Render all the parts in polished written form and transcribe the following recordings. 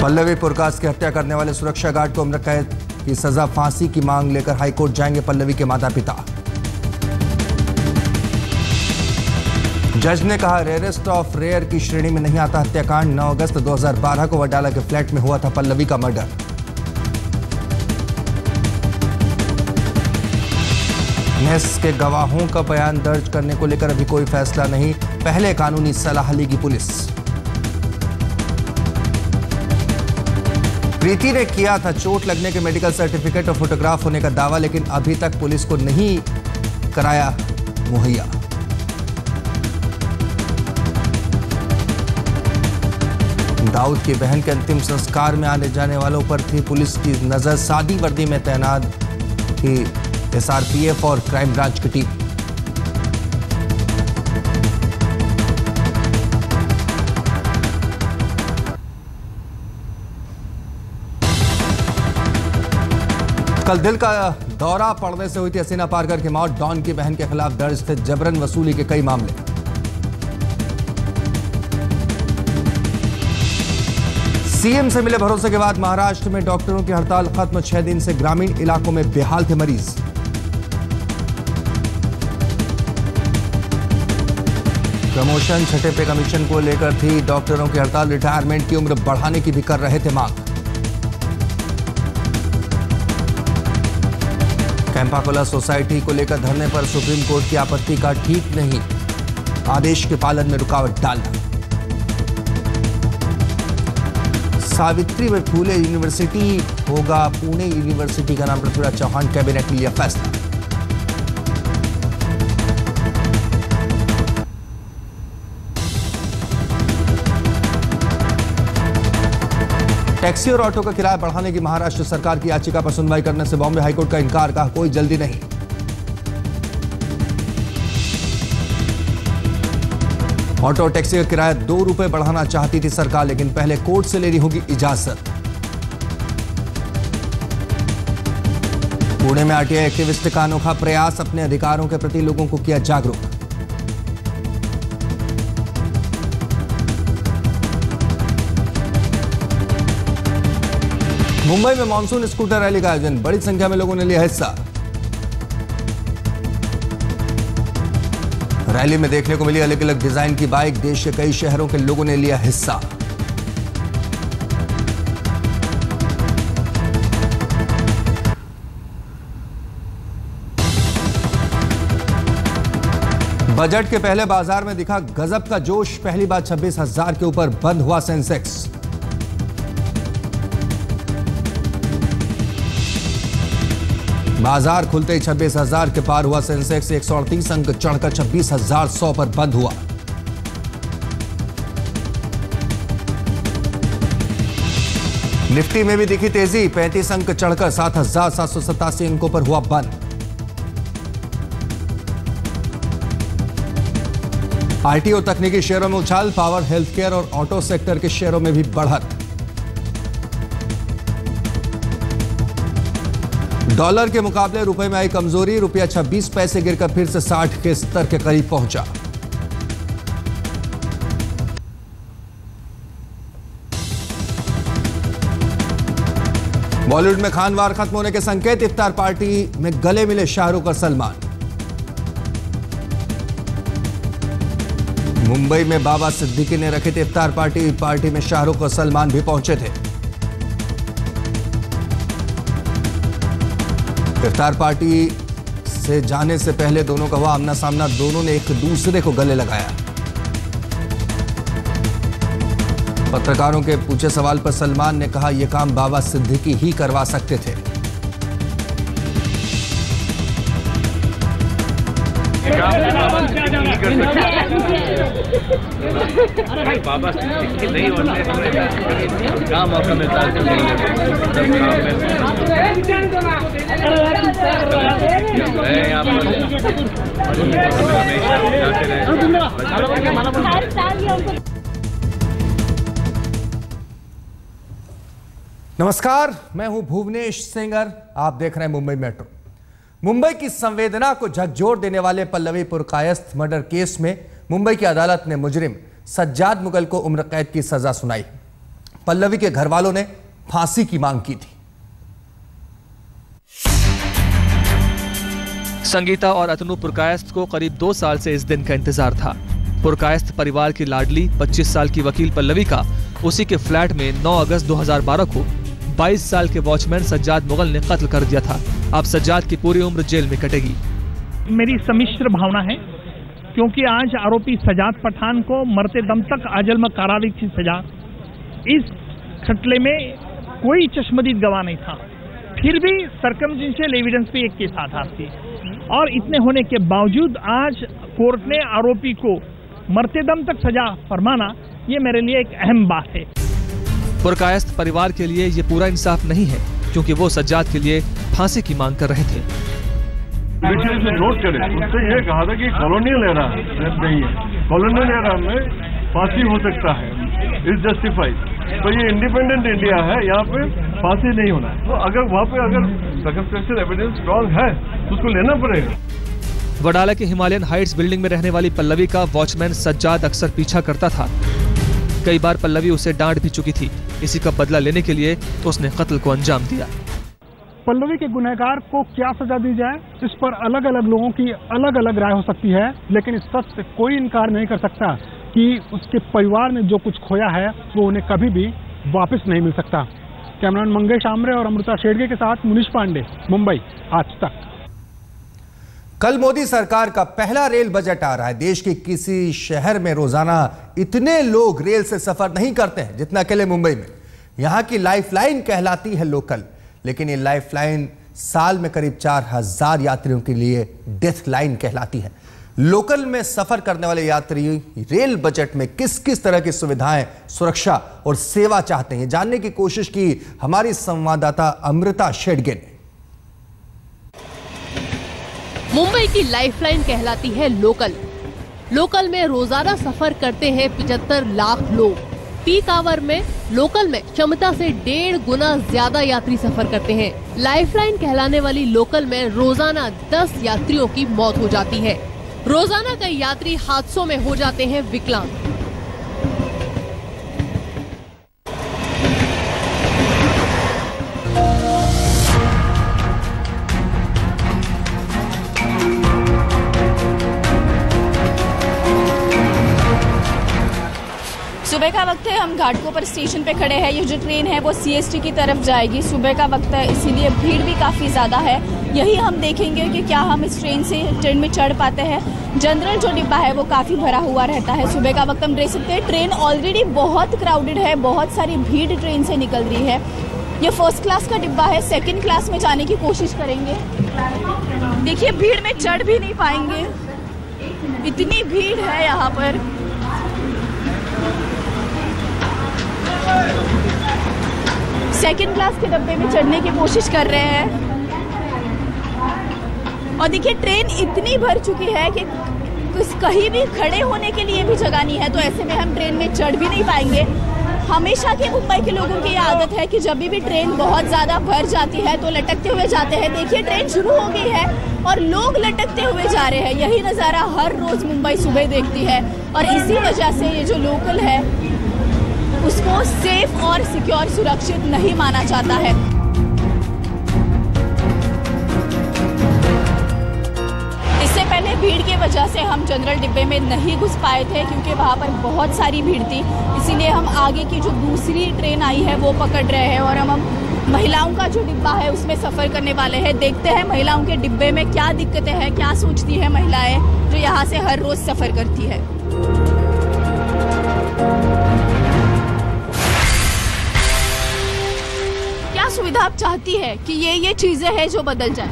पल्लवी पुरकास की हत्या करने वाले सुरक्षा गार्ड को उम्र कैद की सजा फांसी की मांग लेकर हाईकोर्ट जाएंगे पल्लवी के माता पिता। जज ने कहा रेयरेस्ट ऑफ रेयर की श्रेणी में नहीं आता हत्याकांड। 9 अगस्त 2012 को वडाला के फ्लैट में हुआ था पल्लवी का मर्डर। नेस के गवाहों का बयान दर्ज करने को लेकर अभी कोई फैसला नहीं, पहले कानूनी सलाह लेगी पुलिस। प्रीति ने किया था चोट लगने के मेडिकल सर्टिफिकेट और फोटोग्राफ होने का दावा, लेकिन अभी तक पुलिस को नहीं कराया मुहैया। दाऊद की बहन के अंतिम संस्कार में आने जाने वालों पर थी पुलिस की नजर। सादी वर्दी में तैनात थी SRPF और क्राइम ब्रांच की टीम। कल दिल का दौरा पड़ने से हुई थी हसीना पारकर की मौत। डॉन की बहन के खिलाफ दर्ज थे जबरन वसूली के कई मामले। सीएम से मिले भरोसे के बाद महाराष्ट्र में डॉक्टरों की हड़ताल खत्म। 6 दिन से ग्रामीण इलाकों में बेहाल थे मरीज। प्रमोशन छठे पे कमीशन को लेकर थी डॉक्टरों की हड़ताल। रिटायरमेंट की उम्र बढ़ाने की भी कर रहे थे मांग। कैंपाकोला सोसाइटी को लेकर धरने पर सुप्रीम कोर्ट की आपत्ति का ठीक नहीं, आदेश के पालन में रुकावट डालना। सावित्री में फूले यूनिवर्सिटी होगा पुणे यूनिवर्सिटी का नाम। पृथ्वीराज चौहान कैबिनेट ने लिया फैसला। टैक्सी और ऑटो का किराया बढ़ाने की महाराष्ट्र सरकार की याचिका पर सुनवाई करने से बॉम्बे हाईकोर्ट का इनकार, कहा कोई जल्दी नहीं। ऑटो टैक्सी का किराया 2 रुपए बढ़ाना चाहती थी सरकार, लेकिन पहले कोर्ट से लेनी होगी इजाजत। पुणे में आरटीआई एक्टिविस्ट का अनोखा प्रयास, अपने अधिकारों के प्रति लोगों को किया जागरूक। मुंबई में मॉनसून स्कूटर रैली का आयोजन, बड़ी संख्या में लोगों ने लिया हिस्सा। रैली में देखने को मिली अलग अलग डिजाइन की बाइक। देश के कई शहरों के लोगों ने लिया हिस्सा। बजट के पहले बाजार में दिखा गजब का जोश। पहली बार 26,000 के ऊपर बंद हुआ सेंसेक्स। बाजार खुलते ही 26,000 के पार हुआ सेंसेक्स। 138 अंक चढ़कर 26,100 पर बंद हुआ। निफ्टी में भी दिखी तेजी। 35 अंक चढ़कर 7,787 अंकों पर हुआ बंद। आईटी और तकनीकी शेयरों में उछाल। पावर, हेल्थ केयर और ऑटो सेक्टर के शेयरों में भी बढ़त। डॉलर के मुकाबले रुपए में आई कमजोरी। रुपया 26 पैसे गिरकर फिर से 60 के स्तर के करीब पहुंचा। बॉलीवुड में खानवार खत्म होने के संकेत। इफ्तार पार्टी में गले मिले शाहरुख और सलमान। मुंबई में बाबा सिद्दीकी ने रखी थी इफ्तार पार्टी। पार्टी में शाहरुख और सलमान भी पहुंचे थे। इफ्तार पार्टी से जाने से पहले दोनों का हुआ आमना सामना। दोनों ने एक दूसरे को गले लगाया। पत्रकारों के पूछे सवाल पर सलमान ने कहा यह काम बाबा सिद्दीकी ही करवा सकते थे। बाबा सिद्दीकी नहीं होने काम मौका मिलता है। नमस्कार, मैं हूं भुवनेश सेंगर। आप देख रहे हैं मुंबई मेट्रो। मुंबई की संवेदना को झकझोर देने वाले पल्लवी पुरकायस्थ मर्डर केस में मुंबई की अदालत ने मुजरिम सज्जाद मुगल को उम्र कैद की सजा सुनाई। पल्लवी के घर वालों ने फांसी की मांग की थी। संगीता और अतनु पुरकायस्थ को करीब 2 साल से इस दिन का इंतजार था। पुरकायस्थ परिवार की लाडली 25 साल की वकील पल्लवी का उसी के फ्लैट में 9 अगस्त 2012 को 22 साल के वॉचमैन सज्जाद मुगल ने कत्ल कर दिया था। अब सज्जाद की पूरी उम्र जेल में कटेगी। मेरी सम्मिश्र भावना है, क्योंकि आज आरोपी सज्जाद पठान को मरते दम तक आजन्म कारावास की सजा, इस खटले में कोई चश्मदीद गवाह नहीं था, फिर भी सर्कमस्टेंशियल एविडेंस पे एक केस आधार थी, और इतने होने के बावजूद आज कोर्ट ने आरोपी को मरते दम तक सजा फरमाना, ये मेरे लिए एक अहम बात है। पुरकायस्थ परिवार के लिए ये पूरा इंसाफ नहीं है, क्योंकि वो सज्जाद के लिए फांसी की मांग कर रहे थे। नोट करें, उससे ये कहा था कि कॉलोनियल एरा नहीं है, कॉलोनियल एरा में फांसी हो सकता है, इज जस्टिफाइड। तो ये इंडिपेंडेंट इंडिया है, यहाँ पे फांसी नहीं होना है। तो अगर वहाँ पे अगर सर्कमस्टेंशियल एविडेंस स्ट्रॉन्ग है तो उसको लेना पड़ेगा। वडाला के हिमालयन हाइट्स बिल्डिंग में रहने वाली पल्लवी का वॉचमैन सज्जाद अक्सर पीछा करता था। कई बार पल्लवी उसे डांट भी चुकी थी। इसी का बदला लेने के लिए तो उसने कत्ल को अंजाम दिया। पल्लवी के गुनहगार को क्या सजा दी जाए, इस पर अलग अलग लोगों की अलग अलग राय हो सकती है, लेकिन इस सच से कोई इनकार नहीं कर सकता कि उसके परिवार ने जो कुछ खोया है वो उन्हें कभी भी वापस नहीं मिल सकता। कैमरामैन मंगेश आमरे और अमृता शेडगे के साथ मुनीश पांडे, मुंबई, आज तक। कल मोदी सरकार का पहला रेल बजट आ रहा है। देश के किसी शहर में रोजाना इतने लोग रेल से सफर नहीं करते हैं जितना अकेले मुंबई में। यहां की लाइफलाइन कहलाती है लोकल, लेकिन ये लाइफलाइन साल में करीब 4000 यात्रियों के लिए डेथ लाइन कहलाती है। लोकल में सफर करने वाले यात्री रेल बजट में किस किस तरह की सुविधाएं, सुरक्षा और सेवा चाहते हैं, जानने की कोशिश की हमारी संवाददाता अमृता शेडगे ने। मुंबई की लाइफलाइन कहलाती है लोकल। लोकल में रोजाना सफर करते हैं 75 लाख लोग। पीक आवर में लोकल में क्षमता से 1.5 गुना ज्यादा यात्री सफर करते हैं। लाइफलाइन कहलाने वाली लोकल में रोजाना 10 यात्रियों की मौत हो जाती है। रोजाना कई यात्री हादसों में हो जाते हैं विकलांग। सुबह का वक्त है, हम घाटकोपर स्टेशन पे खड़े हैं। ये जो ट्रेन है वो सीएसटी की तरफ जाएगी। सुबह का वक्त है, इसीलिए भीड़ भी काफ़ी ज़्यादा है। यही हम देखेंगे कि क्या हम इस ट्रेन में चढ़ पाते हैं। जनरल जो डिब्बा है वो काफ़ी भरा हुआ रहता है। सुबह का वक्त हम देख सकते हैं, ट्रेन ऑलरेडी बहुत क्राउडेड है, बहुत सारी भीड़ ट्रेन से निकल रही है। ये फर्स्ट क्लास का डिब्बा है, सेकेंड क्लास में जाने की कोशिश करेंगे। देखिए भीड़ में चढ़ भी नहीं पाएंगे, इतनी भीड़ है यहाँ पर। सेकंड क्लास के डब्बे में चढ़ने की कोशिश कर रहे हैं और देखिए ट्रेन इतनी भर चुकी है कि कहीं भी खड़े होने के लिए भी जगह नहीं है, तो ऐसे में हम ट्रेन में चढ़ भी नहीं पाएंगे। हमेशा के मुंबई के लोगों की आदत है कि जब भी ट्रेन बहुत ज़्यादा भर जाती है तो लटकते हुए जाते हैं। देखिए ट्रेन शुरू हो गई है और लोग लटकते हुए जा रहे हैं। यही नज़ारा हर रोज़ मुंबई सुबह देखती है और इसी वजह से ये जो लोकल है उसको सेफ और सिक्योर, सुरक्षित नहीं माना जाता है। इससे पहले भीड़ की वजह से हम जनरल डिब्बे में नहीं घुस पाए थे, क्योंकि वहाँ पर बहुत सारी भीड़ थी। इसीलिए हम आगे की जो दूसरी ट्रेन आई है वो पकड़ रहे हैं और हम महिलाओं का जो डिब्बा है उसमें सफ़र करने वाले हैं। देखते हैं महिलाओं के डिब्बे में क्या दिक्कतें हैं, क्या सोचती है महिलाएं जो यहाँ से हर रोज़ सफ़र करती है। सुविधा आप चाहती है कि ये चीजें हैं जो बदल जाए?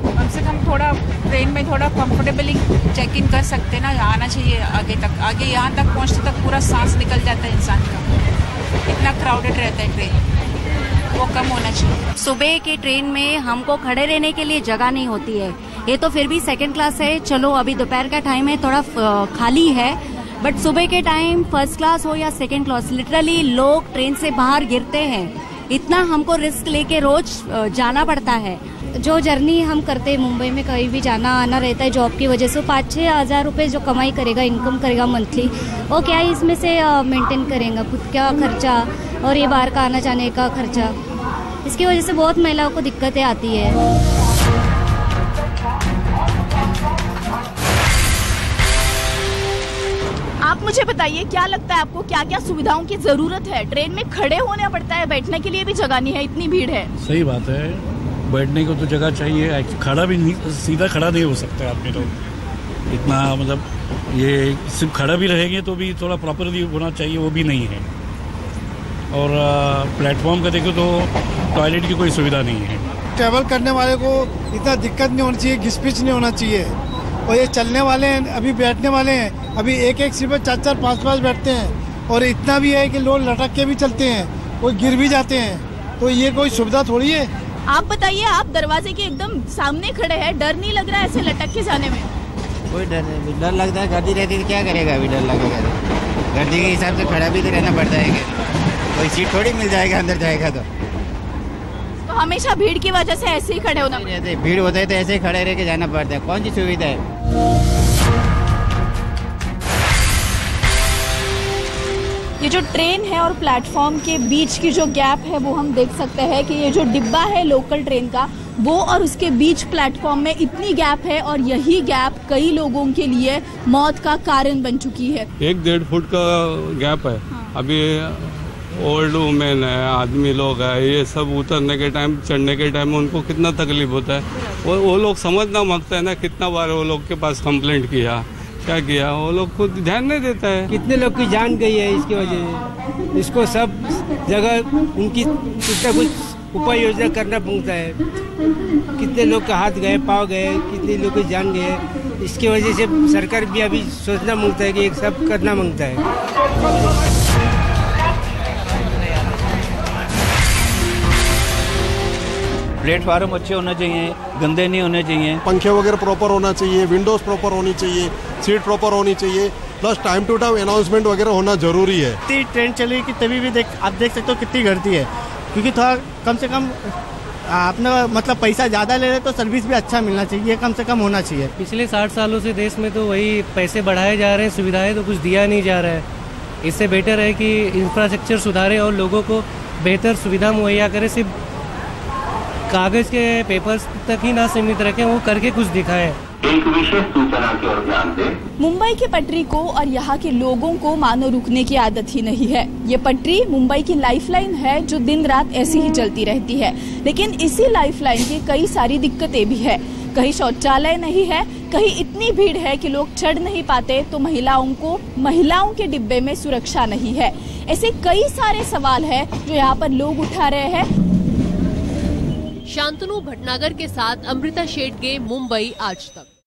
कम से कम थोड़ा ट्रेन में थोड़ा कंफर्टेबली चेक इन कर सकते ना, आना चाहिए आगे तक। आगे यहाँ तक पहुँचते तक पूरा सांस निकल जाता है इंसान का, इतना क्राउडेड रहता है ट्रेन, वो कम होना चाहिए। सुबह के ट्रेन में हमको खड़े रहने के लिए जगह नहीं होती है। ये तो फिर भी सेकंड क्लास है, चलो अभी दोपहर का टाइम है, थोड़ा खाली है, बट सुबह के टाइम फर्स्ट क्लास हो या सेकंड क्लास, लिटरली लोग ट्रेन से बाहर गिरते हैं। इतना हमको रिस्क लेके रोज जाना पड़ता है। जो जर्नी हम करते हैं मुंबई में, कहीं भी जाना आना रहता है जॉब की वजह से, 5-6 हज़ार रुपये जो कमाई करेगा, इनकम करेगा मंथली, वो क्या है इसमें से मेंटेन करेगा खुद का खर्चा, और ये बाहर का आना जाने का खर्चा, इसकी वजह से बहुत महिलाओं को दिक्कतें आती है। आप मुझे बताइए, क्या लगता है आपको, क्या क्या सुविधाओं की जरूरत है? ट्रेन में खड़े होना पड़ता है, बैठने के लिए भी जगह नहीं है, इतनी भीड़ है। सही बात है, बैठने को तो जगह चाहिए, खड़ा भी नहीं, सीधा खड़ा नहीं हो सकता आदमी तो इतना, मतलब ये सिर्फ खड़ा भी रहेंगे तो भी थोड़ा प्रॉपरली होना चाहिए, वो भी नहीं है। और प्लेटफॉर्म का देखो तो टॉयलेट की कोई सुविधा नहीं है। ट्रैवल करने वाले को इतना दिक्कत नहीं होनी चाहिए, घिसपिच नहीं होना चाहिए। और ये चलने वाले हैं, अभी बैठने वाले हैं, अभी एक एक सीट पर 4-4, 5-5 बैठते हैं। और इतना भी है कि लोग लटक के भी चलते हैं, कोई गिर भी जाते हैं, तो ये कोई सुविधा थोड़ी है। आप बताइए, आप दरवाजे के एकदम सामने खड़े हैं, डर नहीं लग रहा है ऐसे लटक के जाने में? कोई डर नहीं, डर लगता है, गर्दी रहती है क्या करेगा, अभी डर लगेगा तो गर्दी के हिसाब से खड़ा भी तो रहना पड़ता है, कोई सीट थोड़ी मिल जाएगा अंदर जाएगा तो हमेशा भीड़ की वजह से ऐसे ही खड़े होना पड़ता है। भीड़ होता है तो ऐसे ही खड़े रह के जाना पड़ता है, कौन सी सुविधा है? ये जो ट्रेन है और प्लेटफॉर्म के बीच की जो गैप है वो हम देख सकते हैं कि ये जो डिब्बा है लोकल ट्रेन का, वो और उसके बीच प्लेटफॉर्म में इतनी गैप है और यही गैप कई लोगों के लिए मौत का कारण बन चुकी है। 1-1.5 फुट का गैप है। अभी ओल्ड वुमेन है, आदमी लोग है, ये सब उतरने के टाइम, चढ़ने के टाइम उनको कितना तकलीफ होता है। वो लोग समझना मांगता है ना, कितना बार वो लोग के पास कंप्लेंट किया, क्या किया, वो लोग खुद ध्यान नहीं देता है। कितने लोग की जान गई है इसकी वजह से, इसको सब जगह उनकी कितना कुछ उपाय योजना करना पड़ता है। कितने लोग का हाथ गए, पाँव गए, कितने लोग की जान गए, इसकी वजह से सरकार भी अभी सोचना मांगता है कि एक सब करना मांगता है। प्लेटफार्म अच्छे होने चाहिए, गंदे नहीं होने चाहिए, पंखे वगैरह प्रॉपर होना चाहिए, विंडोज प्रॉपर होनी चाहिए, सीट प्रॉपर होनी चाहिए, plus time to time announcement वगैरह होना जरूरी है। कितनी ट्रेन चली कि तभी भी आप देख सकते हो कितनी गर्दी है, क्योंकि थोड़ा कम से कम अपना मतलब पैसा ज़्यादा ले रहे तो सर्विस भी अच्छा मिलना चाहिए, कम से कम होना चाहिए। पिछले 60 सालों से देश में तो वही पैसे बढ़ाए जा रहे हैं, सुविधाएं तो कुछ दिया नहीं जा रहा है। इससे बेटर है कि इंफ्रास्ट्रक्चर सुधारे और लोगों को बेहतर सुविधा मुहैया करे, सिर्फ कागज के पेपर्स तक ही ना सीमित रखें, वो करके कुछ दिखाएं। एक विशेष सूचना की ओर ध्यान दें। मुंबई की पटरी को और यहाँ के लोगों को मानो रुकने की आदत ही नहीं है। ये पटरी मुंबई की लाइफलाइन है जो दिन रात ऐसी ही चलती रहती है, लेकिन इसी लाइफलाइन की कई सारी दिक्कतें भी है। कहीं शौचालय नहीं है, कहीं इतनी भीड़ है कि लोग चढ़ नहीं पाते, तो महिलाओं के डिब्बे में सुरक्षा नहीं है। ऐसे कई सारे सवाल है जो यहाँ पर लोग उठा रहे हैं। शांतनु भटनागर के साथ अमृता शेडगे, मुंबई आज तक।